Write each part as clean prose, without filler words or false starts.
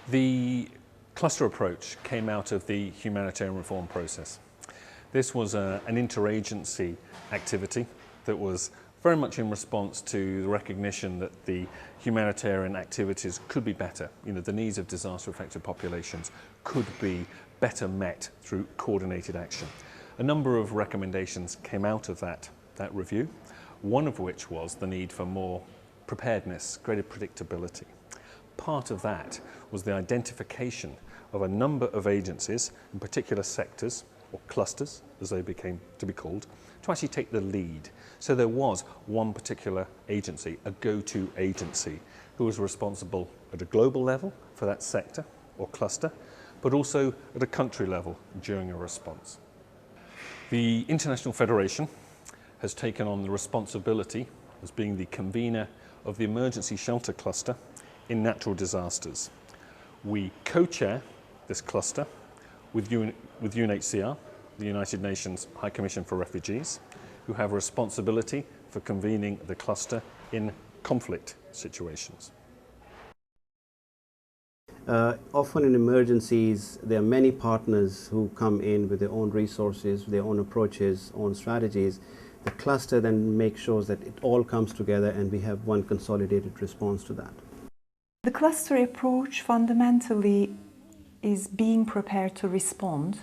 The cluster approach came out of the humanitarian reform process. This was an interagency activity that was very much in response to the recognition that the humanitarian activities could be better. The needs of disaster-affected populations could be better met through coordinated action. A number of recommendations came out of that review, one of which was the need for more preparedness, greater predictability. Part of that was the identification of a number of agencies in particular sectors, or clusters as they became to be called, to actually take the lead. So there was one particular agency, a go-to agency, who was responsible at a global level for that sector or cluster, but also at a country level during a response. The International Federation has taken on the responsibility as being the convener of the emergency shelter cluster in natural disasters. We co-chair this cluster with UNHCR, the United Nations High Commission for Refugees, who have responsibility for convening the cluster in conflict situations. Often in emergencies, there are many partners who come in with their own resources, their own approaches, own strategies. The cluster then makes sure that it all comes together and we have one consolidated response to that. The cluster approach fundamentally is being prepared to respond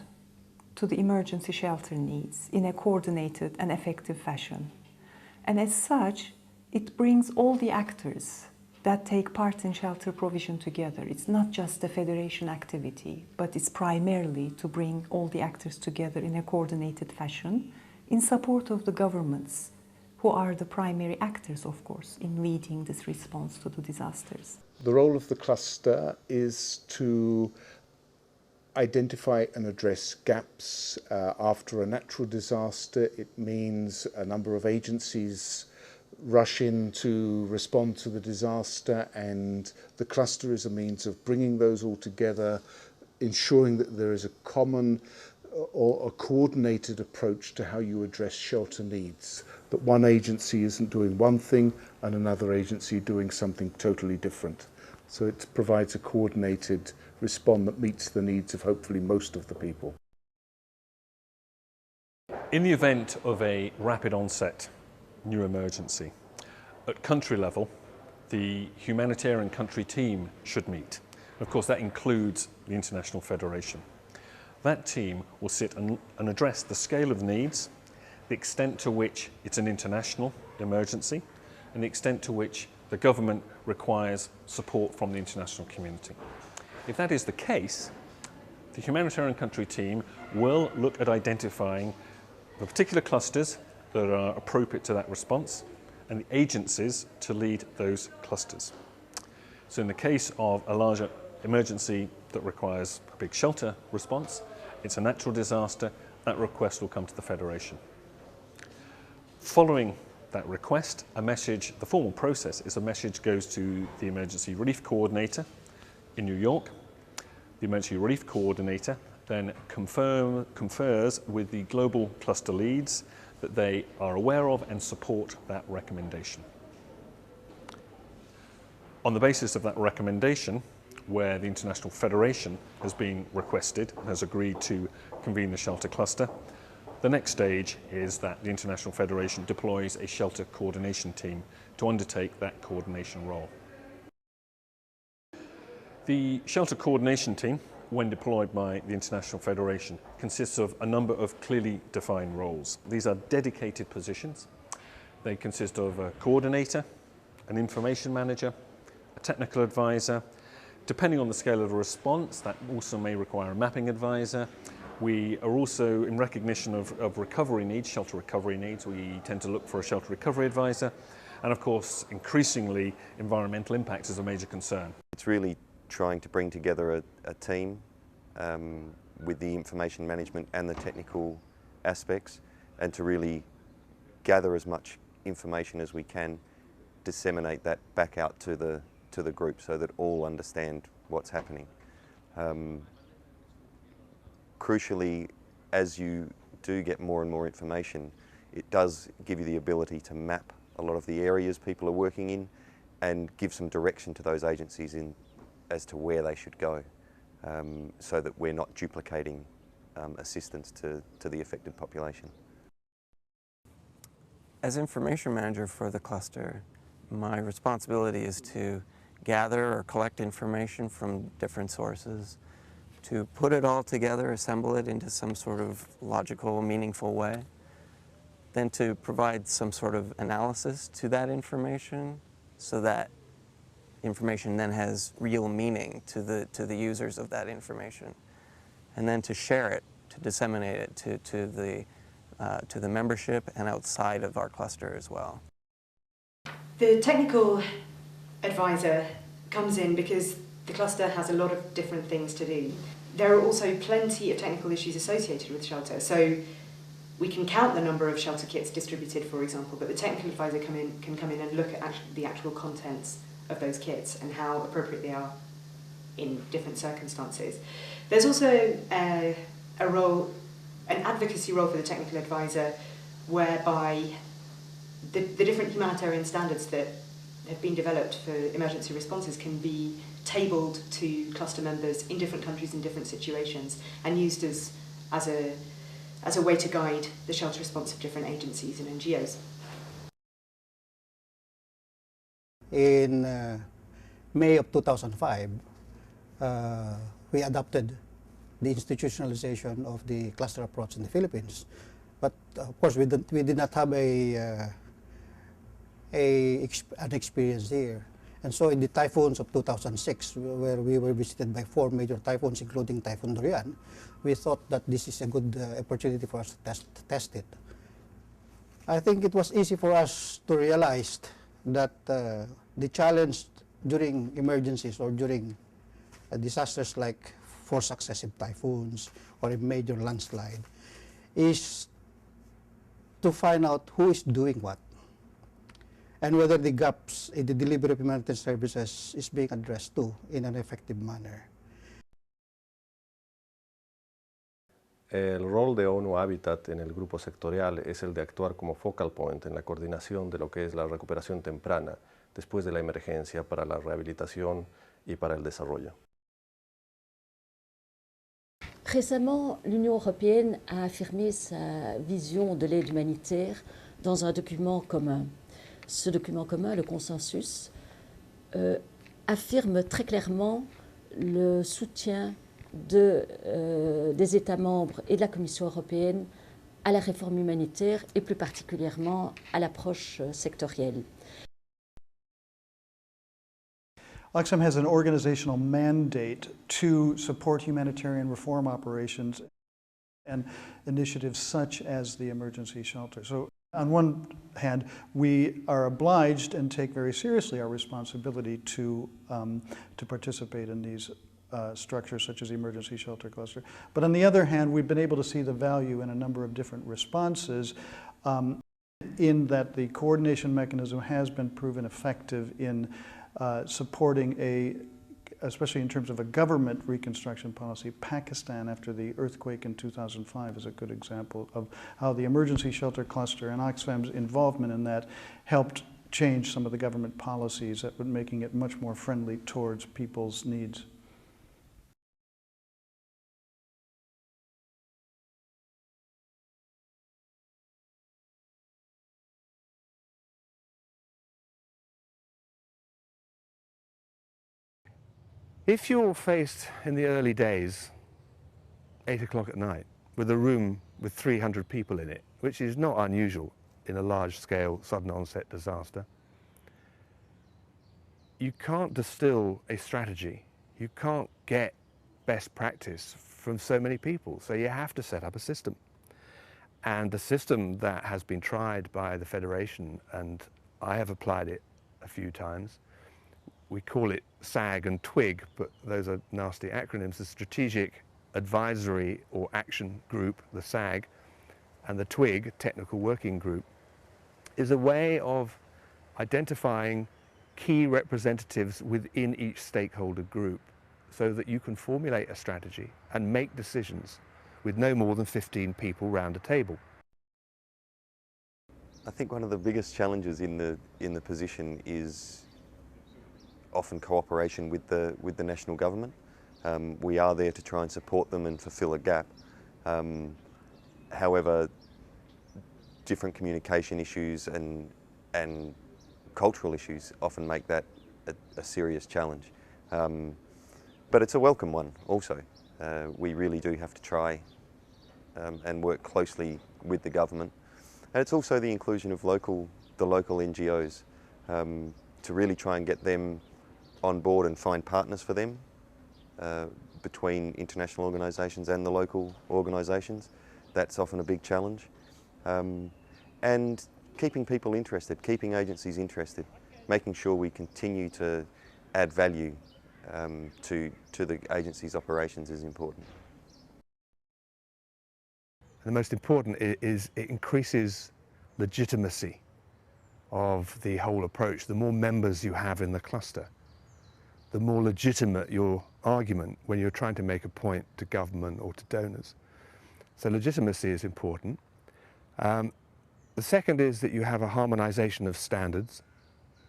to the emergency shelter needs in a coordinated and effective fashion. And as such, it brings all the actors that take part in shelter provision together. It's not just a federation activity, but it's primarily to bring all the actors together in a coordinated fashion in support of the governments, who are the primary actors, of course, in leading this response to the disasters. The role of the cluster is to identify and address gaps after a natural disaster. It means a number of agencies rush in to respond to the disaster, and the cluster is a means of bringing those all together, ensuring that there is a common or a coordinated approach to how you address shelter needs, that one agency isn't doing one thing and another agency doing something totally different. So it provides a coordinated response that meets the needs of hopefully most of the people. In the event of a rapid onset new emergency, at country level, the humanitarian country team should meet. Of course, that includes the International Federation. That team will sit and address the scale of needs, the extent to which it's an international emergency, and the extent to which the government requires support from the international community. If that is the case, the humanitarian country team will look at identifying the particular clusters that are appropriate to that response and the agencies to lead those clusters. So in the case of a larger emergency that requires a big shelter response, it's a natural disaster, that request will come to the Federation. Following that request, the formal process is a message goes to the Emergency Relief Coordinator in New York. The Emergency Relief Coordinator then confers with the global cluster leads that they are aware of and support that recommendation. On the basis of that recommendation, where the International Federation has been requested and has agreed to convene the shelter cluster, the next stage is that the International Federation deploys a shelter coordination team to undertake that coordination role. The shelter coordination team, when deployed by the International Federation, consists of a number of clearly defined roles. These are dedicated positions. They consist of a coordinator, an information manager, a technical advisor. Depending on the scale of the response, that also may require a mapping advisor. We are also, in recognition of recovery needs, shelter recovery needs, we tend to look for a shelter recovery advisor. And of course, increasingly, environmental impact is a major concern. It's really trying to bring together a team with the information management and the technical aspects, and to really gather as much information as we can, disseminate that back out to the group so that all understand what's happening. Crucially, as you do get more and more information, it does give you the ability to map a lot of the areas people are working in and give some direction to those agencies in as to where they should go, so that we're not duplicating assistance to the affected population. As information manager for the cluster, my responsibility is to gather or collect information from different sources, to put it all together, assemble it into some sort of logical, meaningful way, then to provide some sort of analysis to that information so that information then has real meaning to the users of that information, and then to share it, to disseminate it to the membership and outside of our cluster as well. The technical advisor comes in because the cluster has a lot of different things to do. There are also plenty of technical issues associated with shelter. So we can count the number of shelter kits distributed, for example, but the technical advisor can come in and look at the actual contents of those kits and how appropriate they are in different circumstances. There's also a role, an advocacy role for the technical advisor, whereby the different humanitarian standards that have been developed for emergency responses can be tabled to cluster members in different countries in different situations and used as a way to guide the shelter response of different agencies and NGOs. In May of 2005, we adopted the institutionalization of the cluster approach in the Philippines. But of course, we did not have an experience here. And so in the typhoons of 2006, where we were visited by 4 major typhoons, including Typhoon Dorian, we thought that this is a good opportunity for us to test it. I think it was easy for us to realize that the challenge during emergencies or during disasters like 4 successive typhoons or a major landslide is to find out who is doing what and whether the gaps in the delivery of humanitarian services is being addressed too in an effective manner. El rol de ONU Habitat en el grupo sectorial es el de actuar como focal point en la coordinación de lo que es la recuperación temprana después de la emergencia para la rehabilitación y para el desarrollo. Récemment, l'Union européenne a affirmé sa vision de l'aide humanitaire dans un document commun. Ce document commun, le consensus, affirme très clairement le soutien des États membres et de la Commission européenne à la réforme humanitaire et plus particulièrement à l'approche sectorielle. Oxfam has an organizational mandate to support humanitarian reform operations and initiatives such as the emergency shelter. So on one hand, we are obliged and take very seriously our responsibility to participate in these structures such as the emergency shelter cluster. But on the other hand, we've been able to see the value in a number of different responses in that the coordination mechanism has been proven effective in supporting especially in terms of a government reconstruction policy. Pakistan, after the earthquake in 2005, is a good example of how the emergency shelter cluster and Oxfam's involvement in that helped change some of the government policies that were making it much more friendly towards people's needs. If you're faced in the early days, 8 o'clock at night, with a room with 300 people in it, which is not unusual in a large-scale sudden onset disaster, you can't distill a strategy. You can't get best practice from so many people, so you have to set up a system. And the system that has been tried by the Federation, and I have applied it a few times, we call it SAG and TWIG, but those are nasty acronyms. The Strategic Advisory or Action Group, the SAG, and the TWIG, Technical Working Group, is a way of identifying key representatives within each stakeholder group so that you can formulate a strategy and make decisions with no more than 15 people round a table. I think one of the biggest challenges in the position is often cooperation with the national government. We are there to try and support them and fulfil a gap. However, different communication issues and cultural issues often make that a serious challenge. But it's a welcome one also. We really do have to try and work closely with the government. And it's also the inclusion of the local NGOs to really try and get them on board and find partners for them between international organisations and the local organisations. That's often a big challenge. And keeping people interested, keeping agencies interested, making sure we continue to add value to the agency's operations is important. And the most important is it increases legitimacy of the whole approach. The more members you have in the cluster, the more legitimate your argument when you're trying to make a point to government or to donors. So legitimacy is important. The second is that you have a harmonization of standards.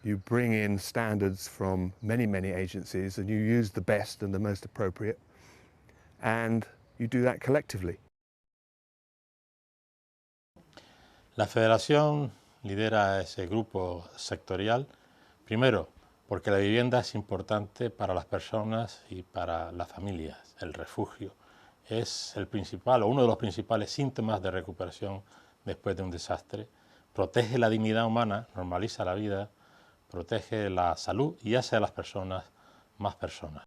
You bring in standards from many, many agencies and you use the best and the most appropriate, and you do that collectively. La Federación lidera ese grupo sectorial, primero, porque la vivienda es importante para las personas y para las familias. El refugio es el principal o uno de los principales síntomas de recuperación después de un desastre. Protege la dignidad humana, normaliza la vida, protege la salud y hace a las personas más personas.